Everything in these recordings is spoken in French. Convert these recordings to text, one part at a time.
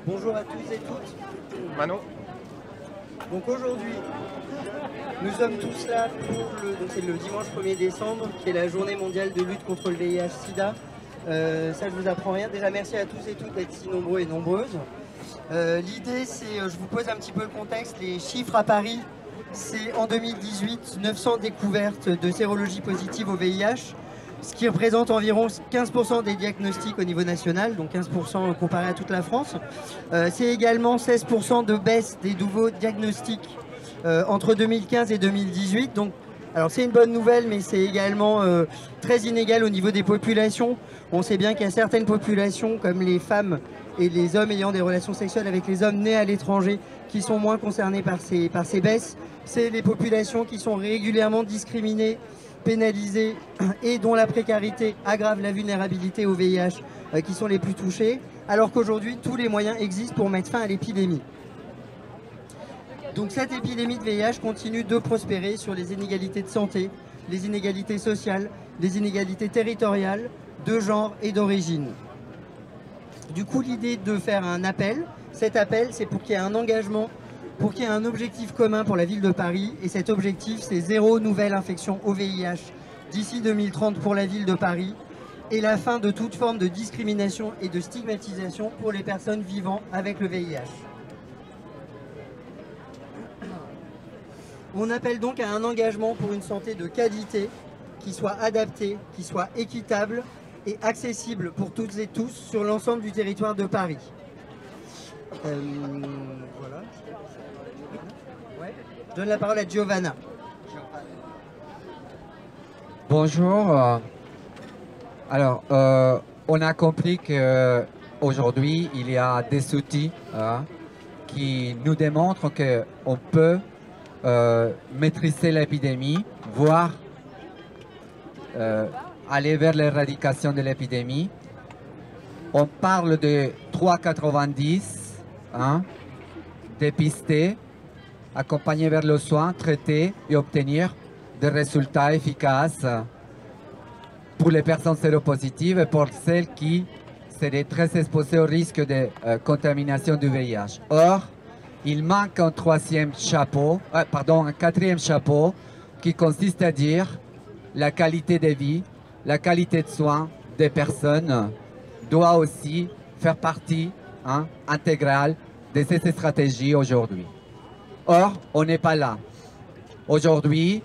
Bonjour à tous et toutes. Manon. Donc aujourd'hui, nous sommes tous là pour c'est le dimanche 1er décembre, qui est la journée mondiale de lutte contre le VIH-Sida. Ça, je vous apprends rien. Déjà, merci à tous et toutes d'être si nombreux et nombreuses. L'idée, c'est, je vous pose un petit peu le contexte, les chiffres à Paris, c'est en 2018, 900 découvertes de sérologie positive au VIH, ce qui représente environ 15% des diagnostics au niveau national, donc 15% comparé à toute la France. C'est également 16% de baisse des nouveaux diagnostics entre 2015 et 2018. Donc, alors c'est une bonne nouvelle, mais c'est également très inégal au niveau des populations. On sait bien qu'il y a certaines populations, comme les femmes et les hommes ayant des relations sexuelles avec les hommes nés à l'étranger, qui sont moins concernés par ces baisses. C'est les populations qui sont régulièrement discriminées, pénalisées et dont la précarité aggrave la vulnérabilité au VIH qui sont les plus touchées, alors qu'aujourd'hui tous les moyens existent pour mettre fin à l'épidémie. Donc cette épidémie de VIH continue de prospérer sur les inégalités de santé, les inégalités sociales, les inégalités territoriales, de genre et d'origine. Du coup, l'idée de faire un appel, cet appel c'est pour qu'il y ait un engagement, pour qu'il y ait un objectif commun pour la ville de Paris, et cet objectif c'est 0 nouvelle infection au VIH d'ici 2030 pour la ville de Paris, et la fin de toute forme de discrimination et de stigmatisation pour les personnes vivant avec le VIH. On appelle donc à un engagement pour une santé de qualité, qui soit adaptée, qui soit équitable et accessible pour toutes et tous sur l'ensemble du territoire de Paris. Voilà. Ouais. Je donne la parole à Giovanna. Bonjour. Alors, on a compris qu'aujourd'hui, il y a des outils qui nous démontrent qu'on peut maîtriser l'épidémie, voire aller vers l'éradication de l'épidémie. On parle de 3,90, dépister, accompagner vers le soin, traiter et obtenir des résultats efficaces pour les personnes séropositives et pour celles qui seraient très exposées au risque de contamination du VIH. Or, il manque un quatrième chapeau qui consiste à dire la qualité de vie, la qualité de soins des personnes doit aussi faire partie intégrale de ces stratégies aujourd'hui. Or, on n'est pas là. Aujourd'hui,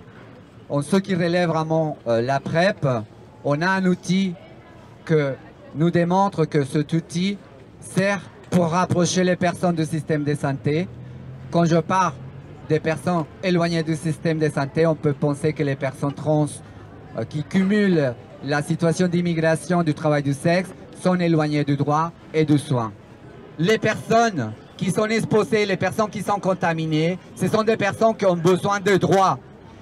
en ce qui relève vraiment la PrEP, on a un outil que nous démontre que cet outil sert pour rapprocher les personnes du système de santé. Quand je parle des personnes éloignées du système de santé, on peut penser que les personnes trans qui cumulent la situation d'immigration du travail du sexe sont éloignées du droit et du soin. Les personnes qui sont exposées, les personnes qui sont contaminées, ce sont des personnes qui ont besoin de droits.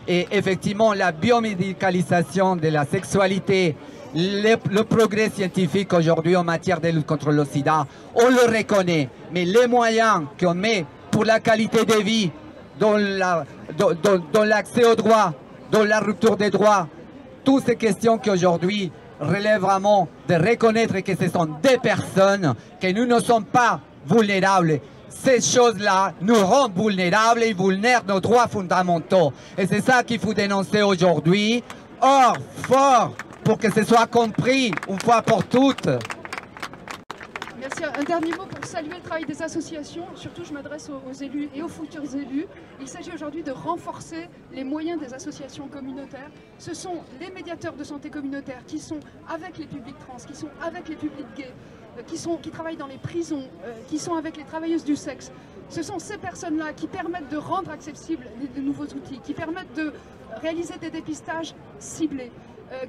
Et effectivement, la biomédicalisation de la sexualité, le progrès scientifique aujourd'hui en matière de lutte contre le sida, on le reconnaît. Mais les moyens qu'on met pour la qualité de vie, dans l'accès aux droits, dans la rupture des droits, toutes ces questions qui aujourd'hui relèvent vraiment de reconnaître que ce sont des personnes, que nous ne sommes pas vulnérables. Ces choses-là nous rendent vulnérables et vulnèrent nos droits fondamentaux. Et c'est ça qu'il faut dénoncer aujourd'hui. Or, fort, pour que ce soit compris une fois pour toutes. Merci. Un dernier mot pour saluer le travail des associations. Surtout, je m'adresse aux élus et aux futurs élus. Il s'agit aujourd'hui de renforcer les moyens des associations communautaires. Ce sont les médiateurs de santé communautaire qui sont avec les publics trans, qui sont avec les publics gays, qui travaillent dans les prisons, qui sont avec les travailleuses du sexe. Ce sont ces personnes-là qui permettent de rendre accessibles de nouveaux outils, qui permettent de réaliser des dépistages ciblés,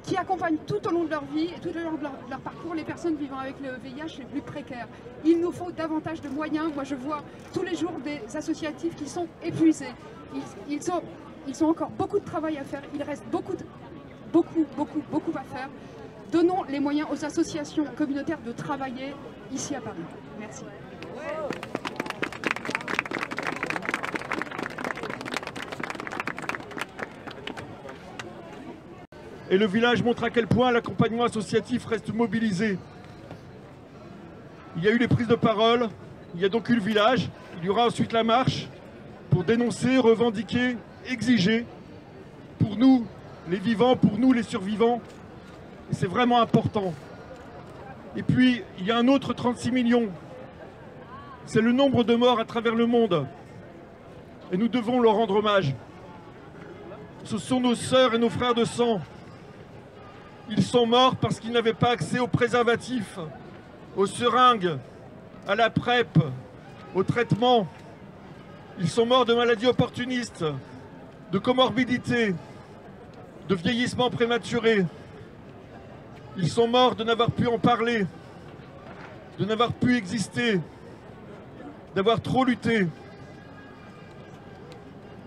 qui accompagnent tout au long de leur vie et tout au long de leur parcours les personnes vivant avec le VIH les plus précaires. Il nous faut davantage de moyens. Moi, je vois tous les jours des associatifs qui sont épuisés. Ils ont encore beaucoup de travail à faire. Il reste beaucoup à faire. Donnons les moyens aux associations communautaires de travailler ici à Paris. Merci. Et le village montre à quel point l'accompagnement associatif reste mobilisé. Il y a eu les prises de parole, il y a donc eu le village, il y aura ensuite la marche pour dénoncer, revendiquer, exiger, pour nous les vivants, pour nous les survivants, et c'est vraiment important. Et puis, il y a un autre 36 millions, c'est le nombre de morts à travers le monde, et nous devons leur rendre hommage. Ce sont nos sœurs et nos frères de sang. Ils sont morts parce qu'ils n'avaient pas accès aux préservatifs, aux seringues, à la PrEP, aux traitements. Ils sont morts de maladies opportunistes, de comorbidité, de vieillissement prématuré. Ils sont morts de n'avoir pu en parler, de n'avoir pu exister, d'avoir trop lutté.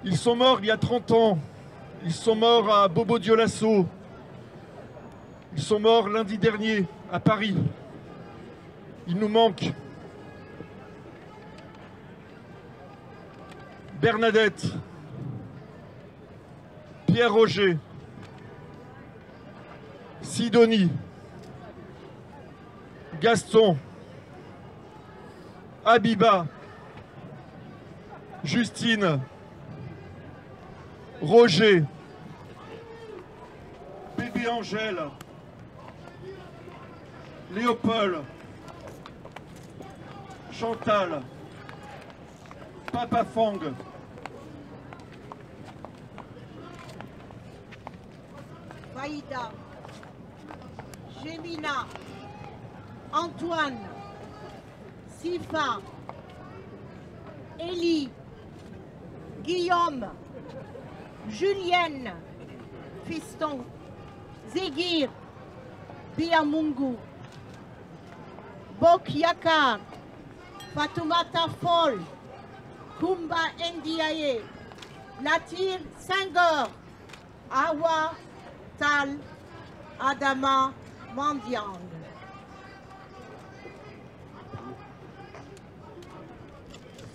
Ils sont morts il y a 30 ans. Ils sont morts à Bobo Dioulasso. Ils sont morts lundi dernier à Paris. Il nous manque Bernadette, Pierre Roger, Sidonie, Gaston, Habiba, Justine, Roger, bébé Angèle, Léopold, Chantal, Papa Fang, Faïda, Gémina, Antoine, Sifa, Élie, Guillaume, Julienne, Fiston, Zégir, Biamungu, Bok Yakar, Fatoumata Fall, Kumba Ndiaye, Latir Senghor, Awa Tal, Adama Mandiang.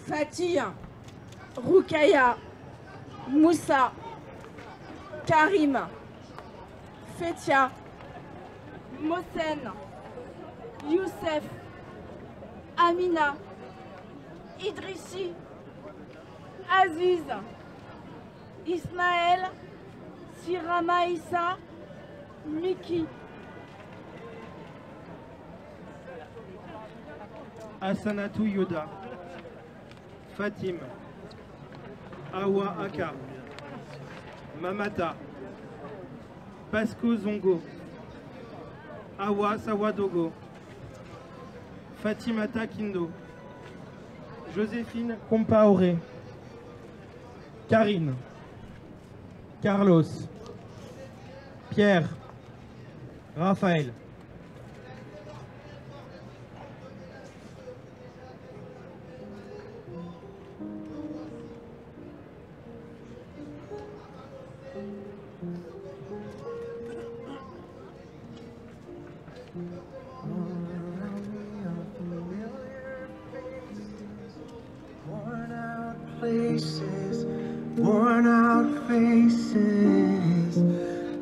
Fatia, Roukaya, Moussa, Karim, Fetia, Mohsen, Youssef, Amina, Idrissi, Aziz, Ismaël, Sirama Issa, Miki. Asanatou Yoda, Fatim, Awa Aka, Mamata, Pasco Zongo, Awa Sawadogo, Fatimata Kindo, Joséphine Compaoré, Karine, Carlos, Pierre, Raphaël. Places, worn out faces,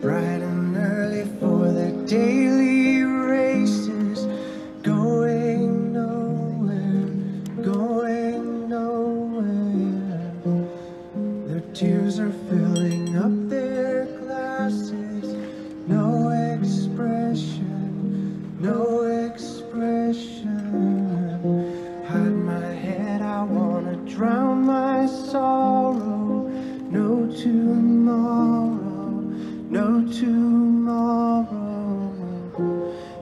bright and early for their daily races, going nowhere, going nowhere. Their tears are filling up their glasses, no expression, no expression. Hide my head, I wanna drown my sorrow. No tomorrow, no tomorrow.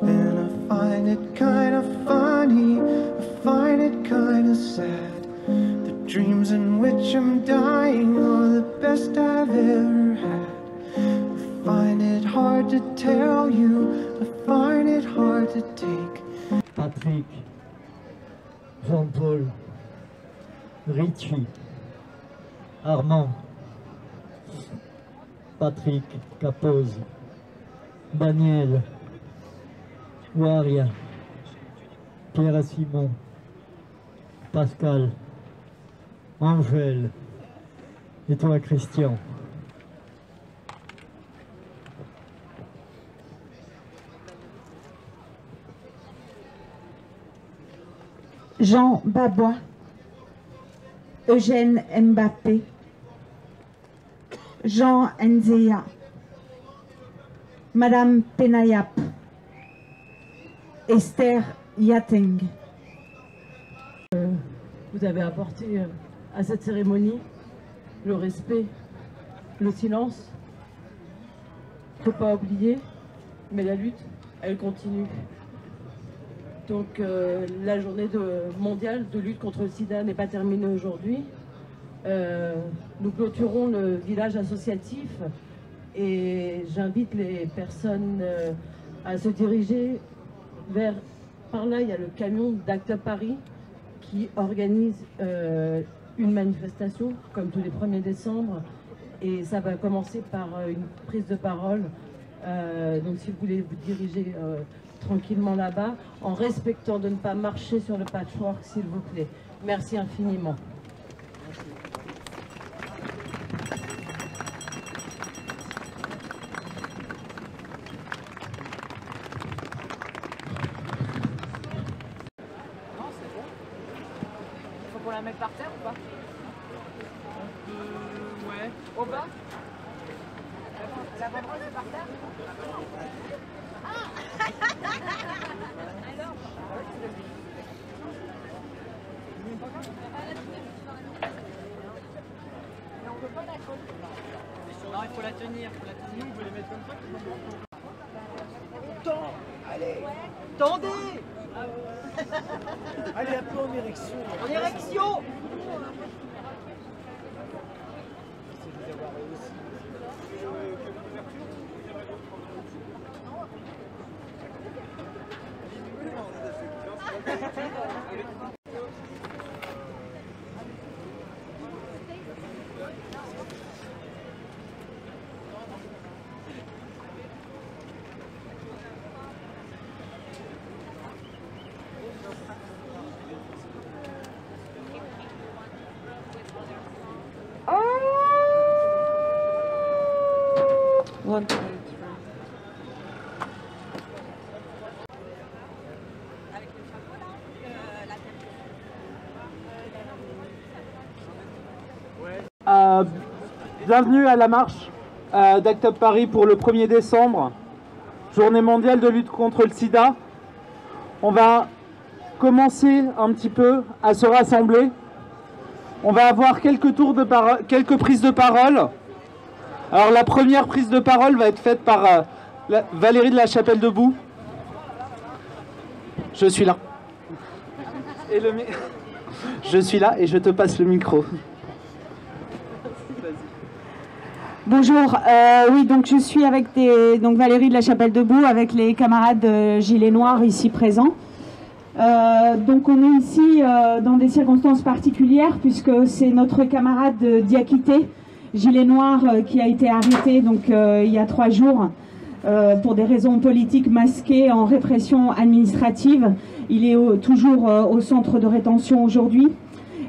And I find it kind of funny, I find it kind of sad. The dreams in which I'm dying are the best I've ever had. I find it hard to tell you, I find it hard to take. Patrick, Jean-Paul, Richie, Armand, Patrick, Capoz, Daniel, Waria, Pierre Simon, Pascal, Angèle, et toi Christian. Jean Babois, Eugène Mbappé, Jean Nzea, Madame Penayap, Esther Yateng. Vous avez apporté à cette cérémonie le respect, le silence. Il ne faut pas oublier, mais la lutte, elle continue. Donc la journée mondiale de lutte contre le sida n'est pas terminée aujourd'hui. Nous clôturons le village associatif et j'invite les personnes à se diriger vers... Par là, il y a le camion d'Act Up Paris qui organise une manifestation, comme tous les 1er décembre. Et ça va commencer par une prise de parole. Donc si vous voulez vous diriger tranquillement là-bas, en respectant de ne pas marcher sur le patchwork, s'il vous plaît. Merci infiniment. Faut qu'on la mette par terre ou pas? Ouais. Au bas? La banderole est par terre? Alors? Mais on peut pas la coller. Non, il faut la tenir. Nous, on peut les mettre comme ça. Tends! Allez! Tendez! Allez, un peu en érection. En érection! One, two, three. Bienvenue à la marche d'Act Up Paris pour le 1er décembre, journée mondiale de lutte contre le sida. On va commencer un petit peu à se rassembler. On va avoir quelques prises de parole. Alors la première prise de parole va être faite par Valérie de la Chapelle-Debout. Je suis là. Je suis là et je te passe le micro. Bonjour, oui, donc je suis avec Valérie de la Chapelle-Debout, avec les camarades Gilets Noirs ici présents. Donc on est ici dans des circonstances particulières puisque c'est notre camarade Diakité, Gilet Noir, qui a été arrêté donc, il y a 3 jours pour des raisons politiques masquées en répression administrative. Il est toujours au centre de rétention aujourd'hui.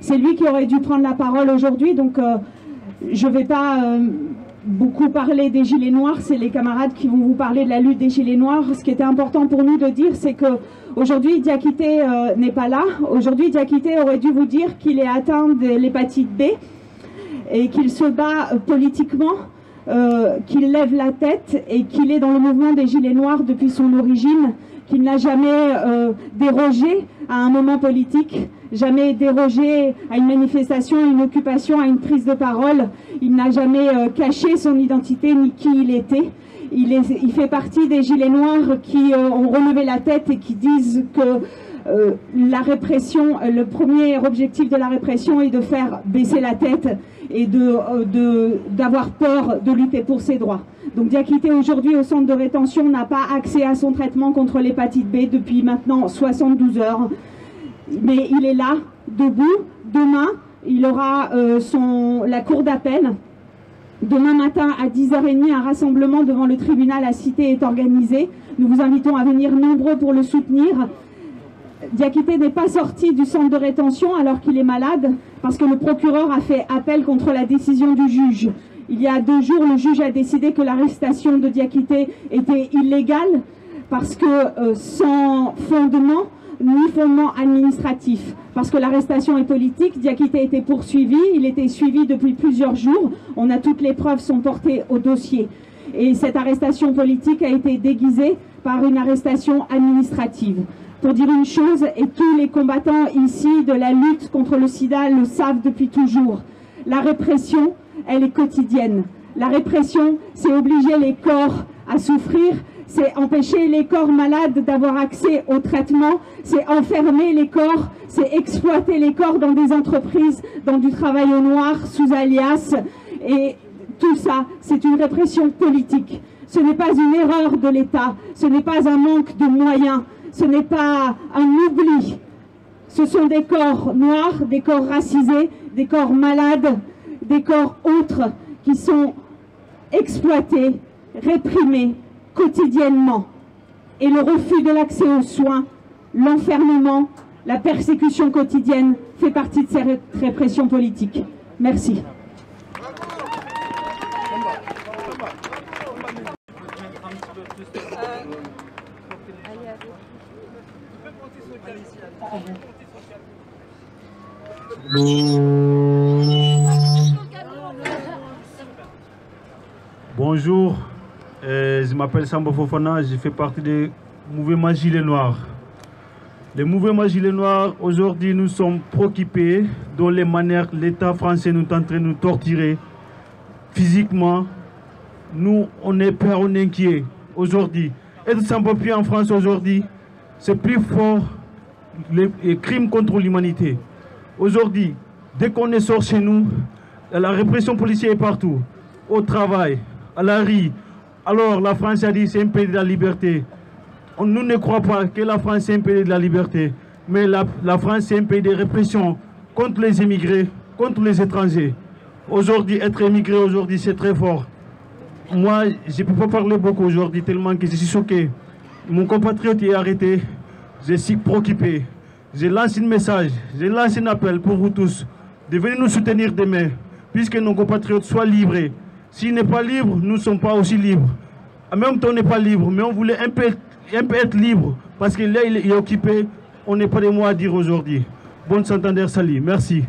C'est lui qui aurait dû prendre la parole aujourd'hui, donc je ne vais pas beaucoup parler des Gilets Noirs, c'est les camarades qui vont vous parler de la lutte des Gilets Noirs. Ce qui était important pour nous de dire, c'est qu'aujourd'hui Diakité n'est pas là. Aujourd'hui Diakité aurait dû vous dire qu'il est atteint de l'hépatite B et qu'il se bat politiquement, qu'il lève la tête et qu'il est dans le mouvement des Gilets Noirs depuis son origine, qu'il n'a jamais dérogé à un moment politique, jamais dérogé à une manifestation, à une occupation, à une prise de parole. Il n'a jamais caché son identité ni qui il était. Il fait partie des Gilets Noirs qui ont relevé la tête et qui disent que la répression, le premier objectif de la répression est de faire baisser la tête et d'avoir peur de lutter pour ses droits. Donc Diakité aujourd'hui au centre de rétention n'a pas accès à son traitement contre l'hépatite B depuis maintenant 72 heures. Mais il est là, debout. Demain, il aura la cour d'appel. Demain matin à 10h30, un rassemblement devant le tribunal à Cité est organisé. Nous vous invitons à venir nombreux pour le soutenir. Diakité n'est pas sorti du centre de rétention alors qu'il est malade, parce que le procureur a fait appel contre la décision du juge. Il y a 2 jours, le juge a décidé que l'arrestation de Diakité était illégale, parce que sans fondement, ni fondement administratif. Parce que l'arrestation est politique, Diakité a été poursuivi, il était suivi depuis plusieurs jours. On a toutes les preuves sont portées au dossier. Et cette arrestation politique a été déguisée par une arrestation administrative. Pour dire une chose, et tous les combattants ici de la lutte contre le sida le savent depuis toujours, la répression, elle est quotidienne. La répression, c'est obliger les corps à souffrir, c'est empêcher les corps malades d'avoir accès au traitement, c'est enfermer les corps, c'est exploiter les corps dans des entreprises, dans du travail au noir, sous alias, et tout ça, c'est une répression politique. Ce n'est pas une erreur de l'État, ce n'est pas un manque de moyens, ce n'est pas un oubli. Ce sont des corps noirs, des corps racisés, des corps malades, des corps autres qui sont exploités, réprimés quotidiennement. Et le refus de l'accès aux soins, l'enfermement, la persécution quotidienne fait partie de ces répressions politiques. Merci. Bonjour, je m'appelle Samba Fofana, je fais partie du mouvement Gilets Noirs. Le mouvement Gilets Noirs, aujourd'hui, nous sommes préoccupés dans les manières l'État français nous est en train de nous torturer physiquement. Nous, on est peur, on est inquiet aujourd'hui. Être sans papier en France aujourd'hui, c'est plus fort les crimes contre l'humanité. Aujourd'hui, dès qu'on est sort chez nous, la répression policière est partout, au travail, à la rue. Alors la France a dit c'est un pays de la liberté. Nous ne croyons pas que la France est un pays de la liberté, mais la France est un pays de répression contre les immigrés, contre les étrangers. Aujourd'hui, être immigré aujourd'hui, c'est très fort. Moi, je ne peux pas parler beaucoup aujourd'hui tellement que je suis choqué. Mon compatriote est arrêté, je suis préoccupé. Je lance un message, je lance un appel pour vous tous de venir nous soutenir demain, puisque nos compatriotes soient libres. S'ils n'est pas libre, nous ne sommes pas aussi libres. En même temps, on n'est pas libre, mais on voulait un peu être libre, parce que là, il est occupé, on n'est pas des mots à dire aujourd'hui. Bonne Santander, salut, merci.